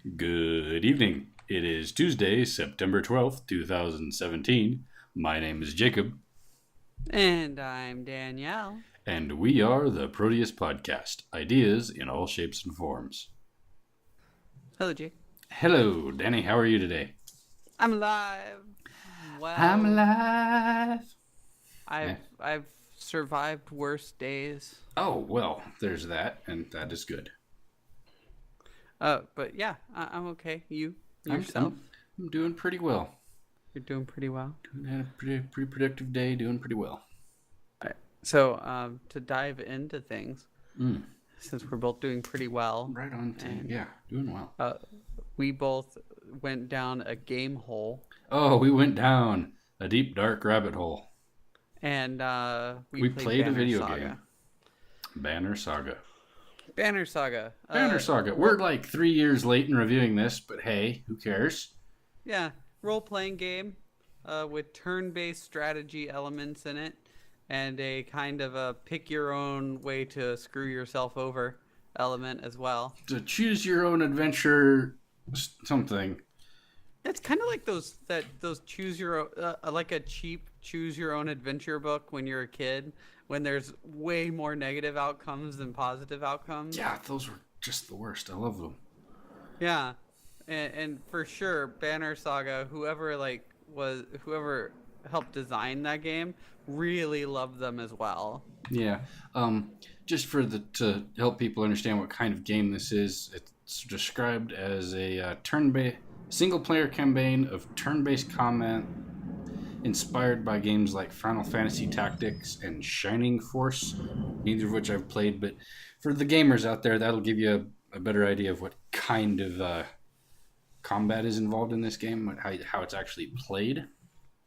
Good evening. It is Tuesday, September 12th, 2017. My name is Jacob, And I'm Danielle. and we are the Proteus Podcast, ideas in all shapes and forms. Hello, Jake. Hello, Danny. How are you today? I'm alive. I'm Well, alive. Eh. I've survived worse days. Oh, well, there's that, and that is good. But yeah, I'm okay. You I'm, yourself? I'm, I'm doing pretty well. You're doing pretty well. Had a pretty productive day, doing pretty well. All right. So, to dive into things, Mm, since we're both doing pretty well, right on to, and yeah, doing well. we both went down a game hole, Oh, we went down a deep, dark rabbit hole. and we We played played a Banner video Saga. game. Banner Saga. Banner Saga. Banner Saga. We're like 3 years late in reviewing this, but hey, who cares? Yeah, role-playing game with turn-based strategy elements in it, and a kind of a pick your own way to screw yourself over element as well. To choose your own adventure, something. It's kind of like those choose your own, like a cheap choose your own adventure book when you're a kid, when there's way more negative outcomes than positive outcomes. Yeah, those were just the worst. I love them. Yeah, and for sure, Banner Saga, whoever helped design that game, really loved them as well. Yeah. Just to help people understand what kind of game this is, it's described as a turn-based single-player campaign of turn-based combat inspired by games like Final Fantasy Tactics and Shining Force, neither of which I've played. But for the gamers out there, that'll give you a better idea of what kind of combat is involved in this game, how it's actually played.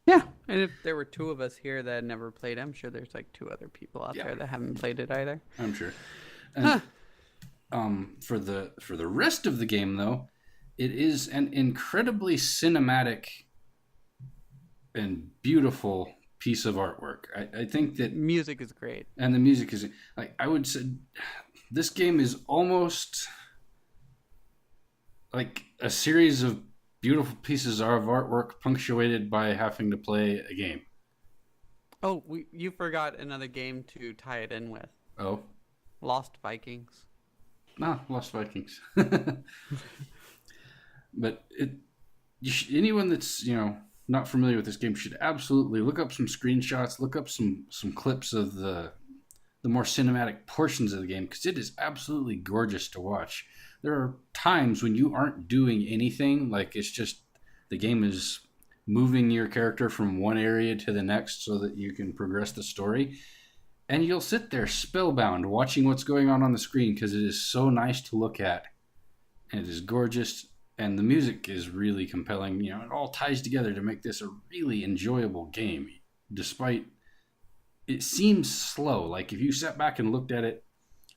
Yeah, and if there were two of us here that had never played, I'm sure there's like two other people out Yeah, there that haven't played it either. I'm sure. And for the rest of the game, though, it is an incredibly cinematic and beautiful piece of artwork. I think that, Music is great. and the music is like, I would say this game is almost like a series of beautiful pieces of artwork punctuated by having to play a game. Oh, you forgot another game to tie it in with. Oh, Lost Vikings. Lost Vikings. But anyone that's not familiar with this game should absolutely look up some screenshots, look up some clips of the more cinematic portions of the game, because it is absolutely gorgeous to watch. There are times when you aren't doing anything, like it's just the game is moving your character from one area to the next so that you can progress the story, and you'll sit there spellbound watching what's going on the screen because it is so nice to look at, and it is gorgeous, and the music is really compelling. It all ties together to make this a really enjoyable game, despite it seems slow. Like if you sat back and looked at it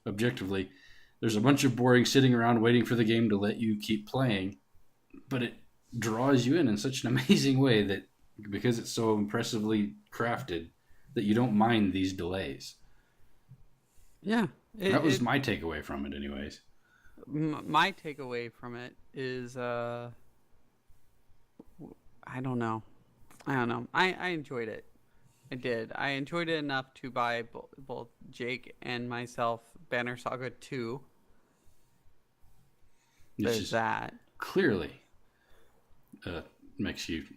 objectively, there's a bunch of boring sitting around waiting for the game to let you keep playing, but it draws you in such an amazing way that, because it's so impressively crafted, that you don't mind these delays. Yeah, That was my takeaway from it, anyways. my takeaway from it is I don't know. I enjoyed it. I did. I enjoyed it enough to buy both Jake and myself Banner Saga 2. There's that. Clearly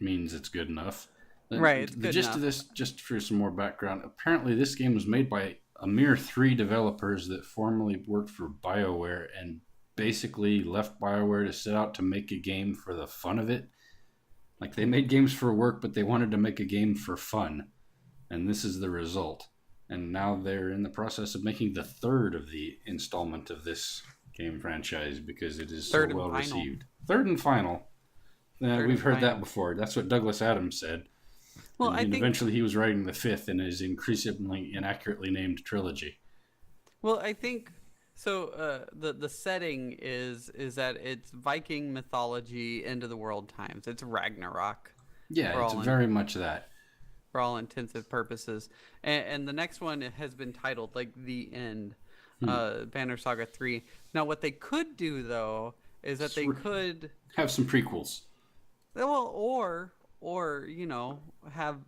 means it's good enough. Right, it's The good gist enough. of this, just for some more background, apparently this game was made by a mere 3 developers that formerly worked for BioWare and basically left BioWare to set out to make a game for the fun of it. Like, they made games for work, but they wanted to make a game for fun. And this is the result. And now they're in the process of making the third of the installment of this game franchise because it is so well received. Third and final. We've heard that before. That's what Douglas Adams said. Well, and eventually he was writing the fifth in his increasingly inaccurately named trilogy. Well, I think so. The setting is that it's Viking mythology, end of the world times. It's Ragnarok. Yeah, it's very much that. For all intensive purposes, and the next one has been titled like The End, Banner Saga 3. Now, what they could do though is that they could have some prequels. well, or you know, have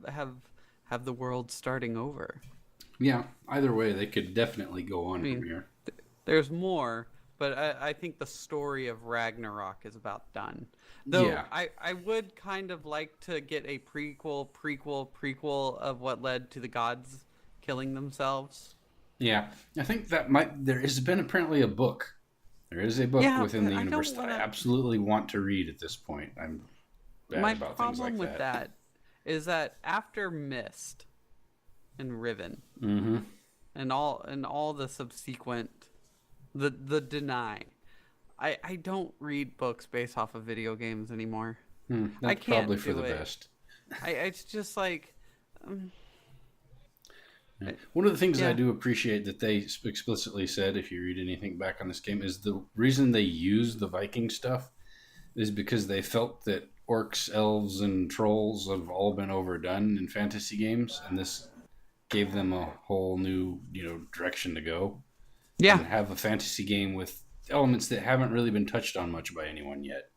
the world starting over. Yeah, either way, they could definitely go I on mean, from here. there's more, but I think the story of Ragnarok is about done. Though Yeah, I would kind of like to get a prequel of what led to the gods killing themselves. yeah. I think that might. There has been apparently a book. There is a book Yeah, within but the I universe don't that want I to. absolutely want to read at this point. I'm bad My about things problem like with that. that is that after Mist and Riven Mm-hmm. and all the subsequent the deny. I don't read books based off of video games anymore. I That's can't probably for do the it. best. It's just like Yeah. I- One of the things I yeah. do appreciate that they explicitly said, if you read anything back on this game, is the reason they use the Viking stuff is because they felt that orcs, elves, and trolls have all been overdone in fantasy games, and this gave them a whole new, direction to go Yeah, and have a fantasy game with elements that haven't really been touched on much by anyone yet.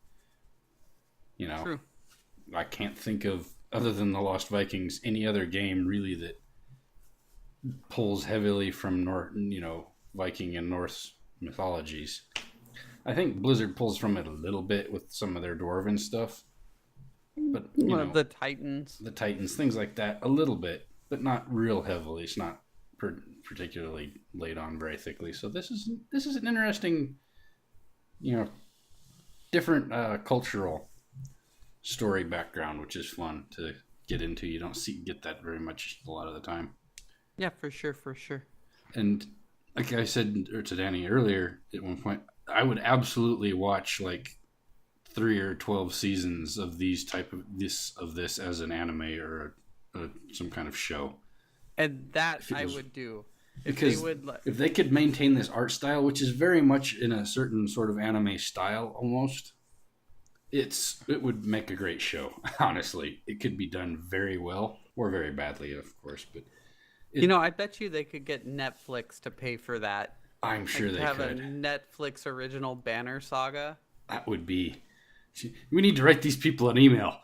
You know, true. I can't think of, other than the Lost Vikings, any other game really that pulls heavily from Viking and Norse mythologies. I think Blizzard pulls from it a little bit with some of their dwarven stuff, but One of the Titans. the Titans, things like that, a little bit, but not real heavily. It's not particularly laid on very thickly. So this is an interesting, different cultural story background, which is fun to get into. You don't get that very much a lot of the time. Yeah, for sure, for sure. And like I said to Danny earlier, at one point, I would absolutely watch like 3 or 12 seasons of this as an anime or some kind of show. And that I would do. Because if they could maintain this art style, which is very much in a certain sort of anime style almost, it would make a great show. Honestly, it could be done very well or very badly, of course. But I bet you they could get Netflix to pay for that. I'm sure they have could. a Netflix original Banner Saga. That would be. We need to write these people an email.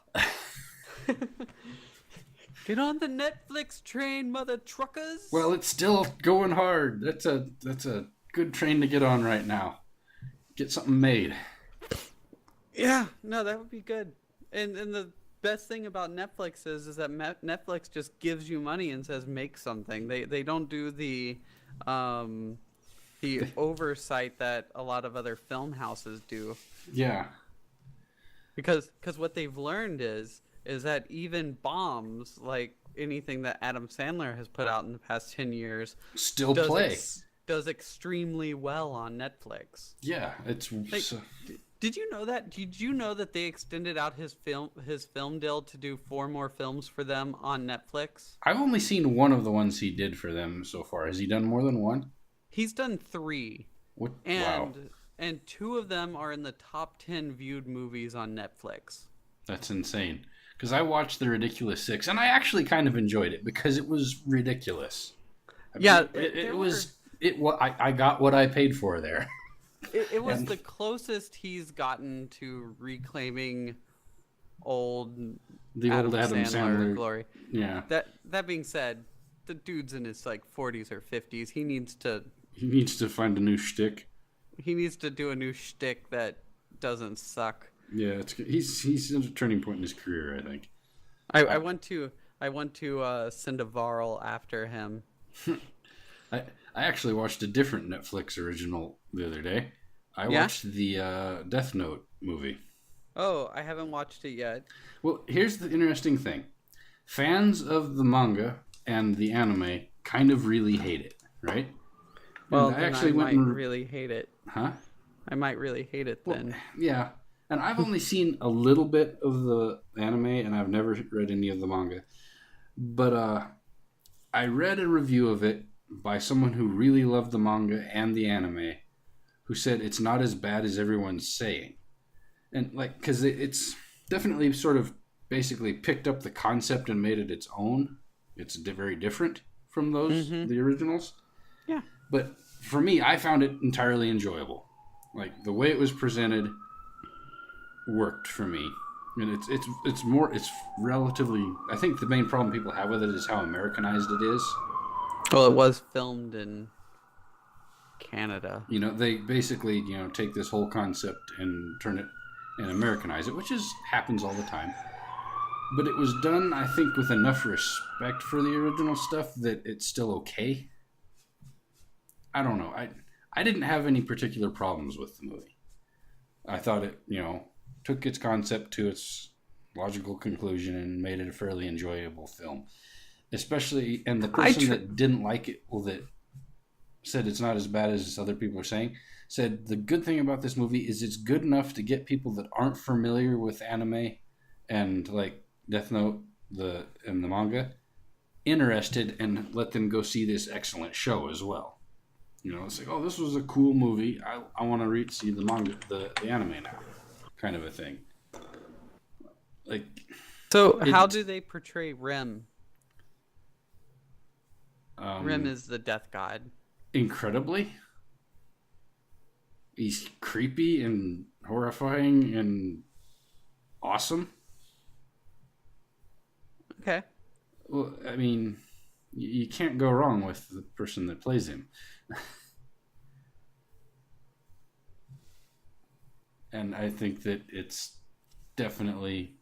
Get on the Netflix train, mother truckers. Well, it's still going hard. That's a good train to get on right now. Get something made. Yeah, no, that would be good. And the best thing about Netflix is that Netflix just gives you money and says make something. They don't do the oversight that a lot of other film houses do. Yeah. Because what they've learned is that even bombs, like anything that Adam Sandler has put out in the past 10 years, Still play. Does extremely well on Netflix. Yeah, it's. Like, did you know that? Did you know that they extended out his film deal to do 4 more films for them on Netflix? I've only seen one of the ones he did for them so far. Has he done more than one? He's done 3. What? And Wow. and 2 of them are in the top 10 viewed movies on Netflix. That's insane. Because I watched The Ridiculous Six, and I actually kind of enjoyed it because it was ridiculous. Yeah, I got what I paid for there. It was the closest he's gotten to reclaiming The old Adam Sandler glory. Yeah. That being said, the dude's in his like 40s or 50s. He needs to find a new shtick. He needs to do a new shtick that doesn't suck. Yeah, he's at a turning point in his career, I think. I want to send a Varl after him. I actually watched a different Netflix original the other day. I watched the Death Note movie. Oh, I haven't watched it yet. Well, here's the interesting thing. Fans of the manga and the anime kind of really hate it, right? Well, and I actually might really hate it. Huh? I might really hate it then. Well, yeah. And I've only seen a little bit of the anime, and I've never read any of the manga. But I read a review of it by someone who really loved the manga and the anime, who said it's not as bad as everyone's saying. And because it's definitely sort of basically picked up the concept and made it its own. It's very different from those, the originals. Yeah. But for me, I found it entirely enjoyable. Like the way it was presented worked for me. And it's relatively. I think the main problem people have with it is how Americanized it is. Well, it was filmed in Canada. They basically take this whole concept and turn it and Americanize it, which happens all the time. But it was done, I think, with enough respect for the original stuff that it's still okay. I don't know. I didn't have any particular problems with the movie. I thought it, took its concept to its logical conclusion and made it a fairly enjoyable film. Especially, and the person that didn't like it, that said it's not as bad as other people are saying, said the good thing about this movie is it's good enough to get people that aren't familiar with anime and like Death Note and the manga interested and let them go see this excellent show as well. It's like, oh, this was a cool movie. I want to see the manga, the anime now, kind of a thing. Like, so how do they portray Rem? Rem is the death god. Incredibly. He's creepy and horrifying and awesome. Okay. Well, I mean, you can't go wrong with the person that plays him. And I think that it's definitely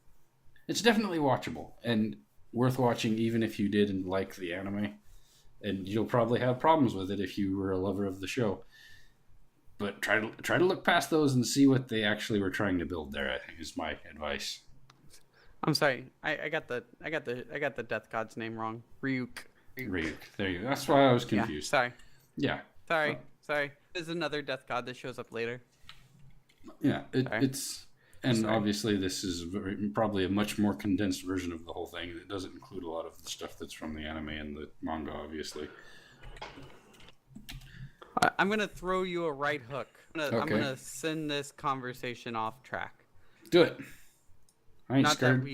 watchable and worth watching, even if you didn't like the anime. And you'll probably have problems with it if you were a lover of the show. But try to look past those and see what they actually were trying to build there, I think is my advice. I'm sorry. I got the death god's name wrong. Ryuk. There you go. That's why I was confused. Yeah, sorry. Yeah. Sorry. There's another death god that shows up later. Yeah, it's... And obviously this is probably a much more condensed version of the whole thing. It doesn't include a lot of the stuff that's from the anime and the manga, obviously. I'm going to throw you a right hook. I'm going to send this conversation off track. Do it. I ain't Not scared.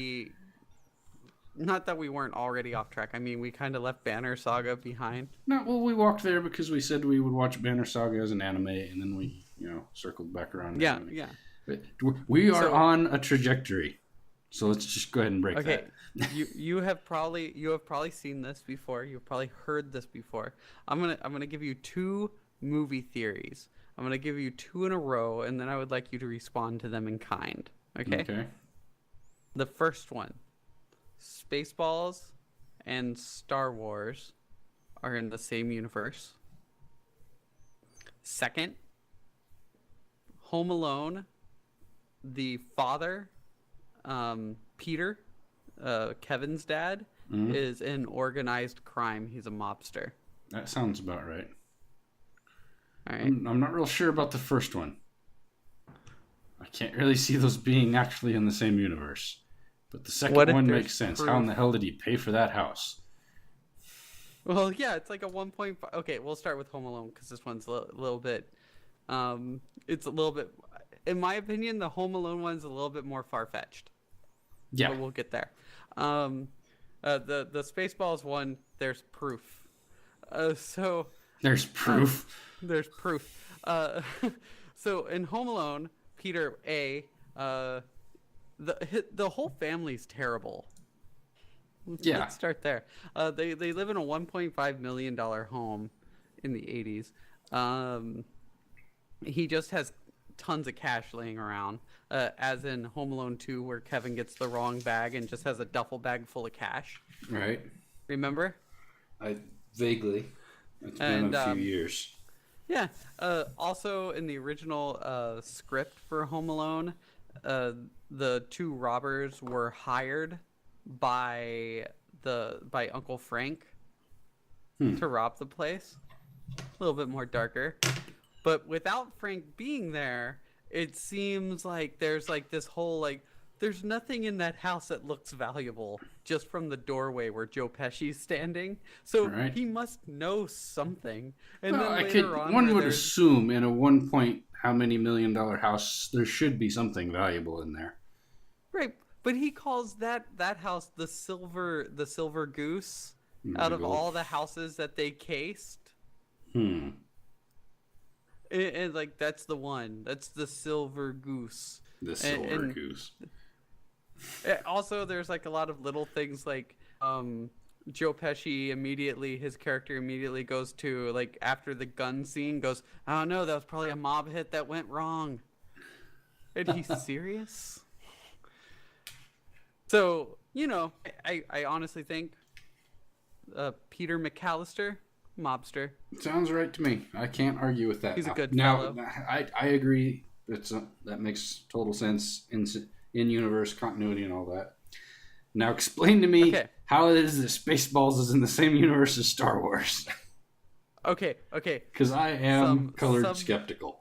Not that we weren't already off track. I mean, we kind of left Banner Saga behind. No, well, we walked there because we said we would watch Banner Saga as an anime, and then we, circled back around. Yeah. We are on a trajectory, so let's just go ahead and break that. you have probably seen this before. You've probably heard this before. I'm gonna give you two movie theories. I'm gonna give you two in a row, and then I would like you to respond to them in kind. Okay. Okay. The first one, Spaceballs and Star Wars are in the same universe. Second, Home Alone. The father, Peter, Kevin's dad, is in organized crime. He's a mobster. That sounds about right. All right. I'm not real sure about the first one. I can't really see those being actually in the same universe. But the second one makes sense. How in the hell did he pay for that house? Well, yeah, it's like a 1.5. Okay, we'll start with Home Alone because this one's a little bit. It's a little bit. In my opinion, the Home Alone one's a little bit more far-fetched. Yeah. But we'll get there. The Spaceballs one, there's proof. There's proof. There's proof. So in Home Alone, Peter the whole family's terrible. Yeah. Let's start there. They live in a $1.5 million home in the 80s. He just has tons of cash laying around, as in Home Alone 2, where Kevin gets the wrong bag and just has a duffel bag full of cash. Right. Remember? Vaguely. It's been a few years. Yeah. Also, in the original script for Home Alone, the two robbers were hired by Uncle Frank to rob the place. A little bit more darker. But without Frank being there, it seems like there's like this whole there's nothing in that house that looks valuable just from the doorway where Joe Pesci's standing. So he must know something. And then later on, one would assume in a how many million dollar house there should be something valuable in there. Right, but he calls that house the silver goose out of all the houses that they cased. And like that's the one. That's the silver goose. The And, silver goose. also there's like a lot of little things like Joe Pesci his character immediately goes to like after the gun scene goes, I don't know, that was probably a mob hit that went wrong. And he's serious? So, I honestly think Peter McAllister, mobster. Sounds right to me. I can't argue with that. He's a good now, fellow. I agree. That makes total sense in universe continuity and all that. Now explain to me how it is that Spaceballs is in the same universe as Star Wars. Okay. Because I am colored skeptical.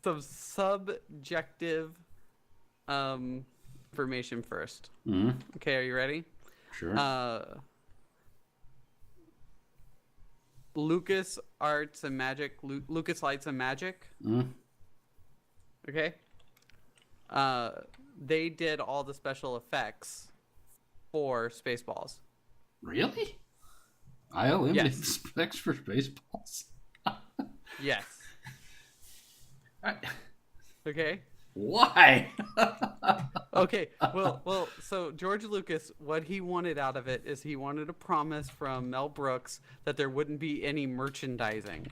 Some subjective information first. Mm-hmm. Okay, are you ready? Sure. Lucas Arts and Magic, Lucas Lights and Magic. Mm-hmm. Okay. They did all the special effects for Spaceballs. Really? ILM Yes. did the specs for Spaceballs? Yes. Okay. Why? Okay. Well. So George Lucas, what he wanted out of it is he wanted a promise from Mel Brooks that there wouldn't be any merchandising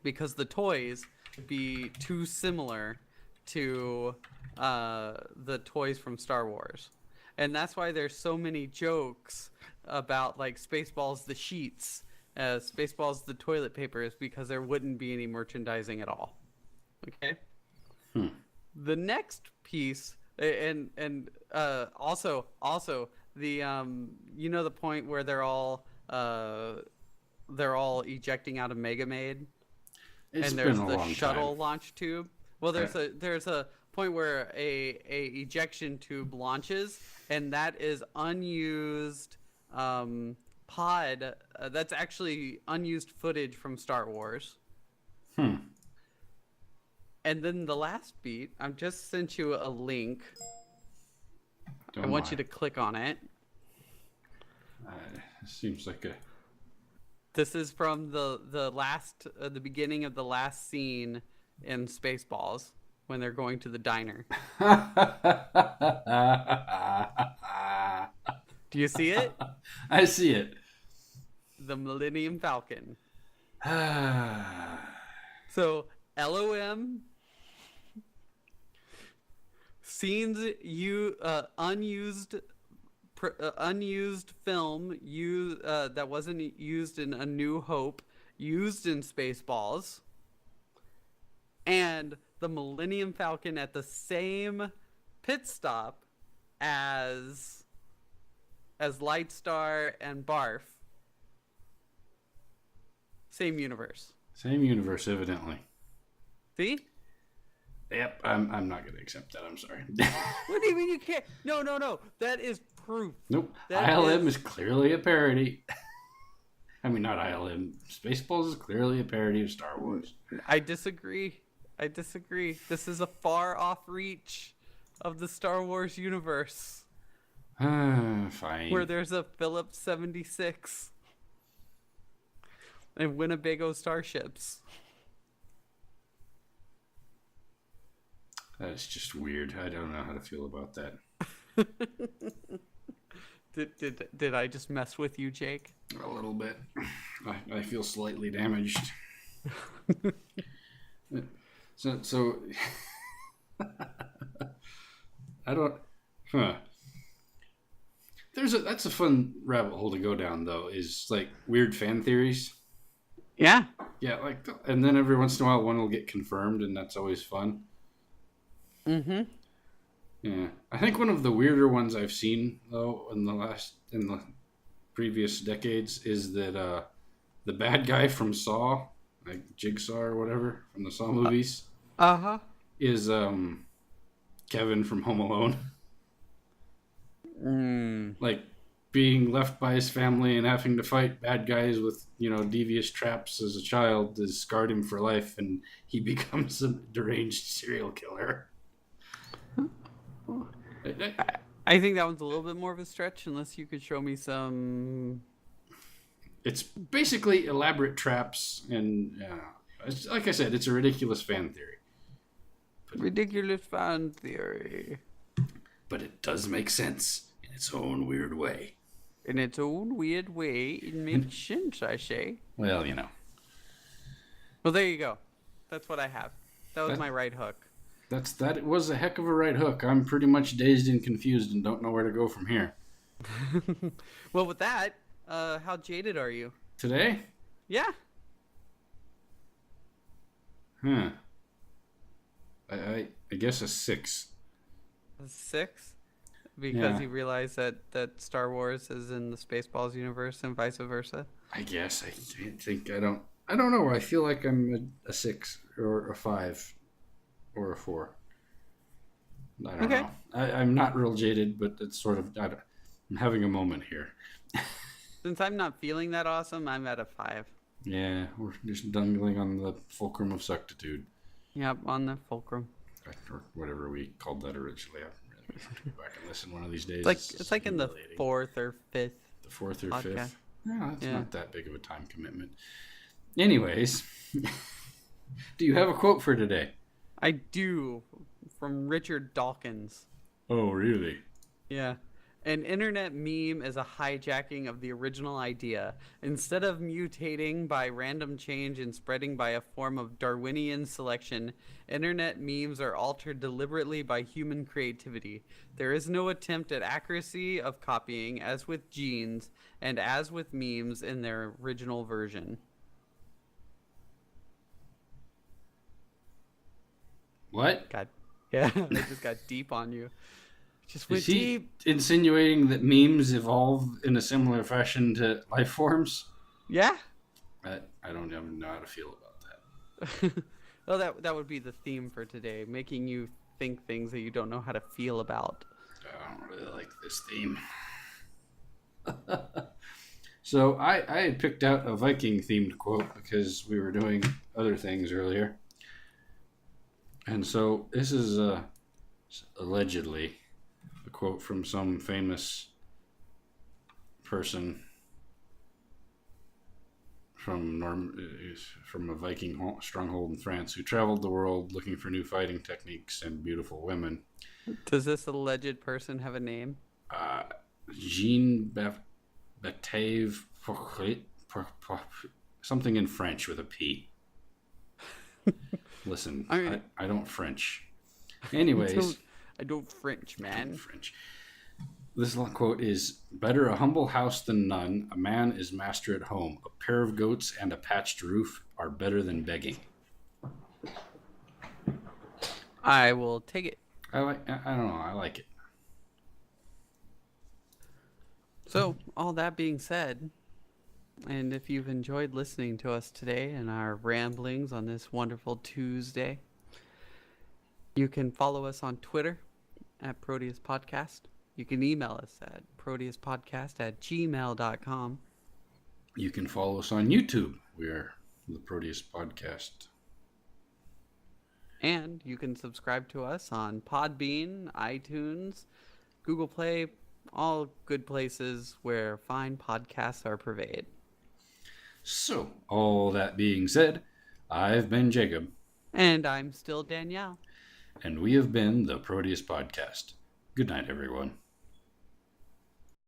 because the toys would be too similar to the toys from Star Wars, and that's why there's so many jokes about like Spaceballs the sheets, Spaceballs the toilet paper, is because there wouldn't be any merchandising at all. Okay. The next piece, and also the the point where they're all ejecting out of Mega Maid, It's and there's been a the long shuttle time. launch tube. Well, there's a point where a ejection tube launches, and that is unused pod. That's actually unused footage from Star Wars. And then the last beat, I've just sent you a link. I want you to click on it. Seems like a... This is from the beginning of the last scene in Spaceballs when they're going to the diner. Do you see it? I see it. The Millennium Falcon. So LOM scenes unused film that wasn't used in A New Hope, used in Spaceballs, and the Millennium Falcon at the same pit stop as Lightstar and Barf. Same universe. Same universe, evidently. See? Yep, I'm not going to accept that. I'm sorry. What do you mean you can't? No. That is proof. Nope. That ILM is clearly a parody. I mean, not ILM. Spaceballs is clearly a parody of Star Wars. I disagree. This is a far off reach of the Star Wars universe. Fine. Where there's a Phillips 76 and Winnebago starships. That's just weird. I don't know how to feel about that. Did I just mess with you, Jake? A little bit. I feel slightly damaged. So I don't. That's a fun rabbit hole to go down, though. Is like weird fan theories. Yeah. Yeah, and then every once in a while one will get confirmed, and that's always fun. Mm-hmm. Yeah, I think one of the weirder ones I've seen though in the previous decades is that the bad guy from Saw, like Jigsaw or whatever from the Saw movies, is Kevin from Home Alone. Like being left by his family and having to fight bad guys with devious traps as a child has scarred him for life, and he becomes a deranged serial killer. I think that one's a little bit more of a stretch, unless you could show me some. It's basically elaborate traps, and Like I said, it's a ridiculous fan theory. Ridiculous fan theory. But it does make sense in its own weird way. In its own weird way, it makes sense, I say. Well, you know. Well, there you go. That's what I have. That was my right hook. That was a heck of a right hook. I'm pretty much dazed and confused and don't know where to go from here. Well, with that, how jaded are you? Today? Yeah. Huh. I guess a 6. A 6? Because Yeah. you realize that Star Wars is in the Spaceballs universe and vice versa? I guess. I think I don't know. I feel like I'm a 6 or a 5 or a 4. I don't know. I'm not real jaded, but it's sort of... I'm having a moment here. Since I'm not feeling that awesome, I'm at a 5. Yeah, we're just dangling on the fulcrum of suctitude. Yep, on the fulcrum. Or whatever we called that originally. I really have to go back and listen one of these days. It's like in the 4th or 5th. The 4th or podcast. 5th. No, that's not that big of a time commitment. Anyways, do you have a quote for today? I do, from Richard Dawkins. Oh, really? Yeah. An internet meme is a hijacking of the original idea. Instead of mutating by random change and spreading by a form of Darwinian selection, internet memes are altered deliberately by human creativity. There is no attempt at accuracy of copying, as with genes, and as with memes in their original version. What? God. Yeah, I just got deep on you. Just went Is he deep. insinuating that memes evolve in a similar fashion to life forms? Yeah. I don't even know how to feel about that. Well, that would be the theme for today, making you think things that you don't know how to feel about. I don't really like this theme. So I had picked out a Viking-themed quote because we were doing other things earlier. And so this is allegedly a quote from some famous person from a Viking stronghold in France who traveled the world looking for new fighting techniques and beautiful women. Does this alleged person have a name? Jean Baptiste, something in French with a P. Listen, I don't French. Anyways. I don't French, man. French. This quote is, "Better a humble house than none. A man is master at home. A pair of goats and a patched roof are better than begging." I will take it. I don't know. I like it. So, all that being said, and if you've enjoyed listening to us today and our ramblings on this wonderful Tuesday, you can follow us on Twitter at Proteus Podcast. You can email us at proteuspodcast@gmail.com. You can follow us on YouTube. We are the Proteus Podcast. And you can subscribe to us on Podbean, iTunes, Google Play, all good places where fine podcasts are purveyed. So, all that being said, I've been Jacob. And I'm still Danielle. And we have been the Proteus Podcast. Good night, everyone.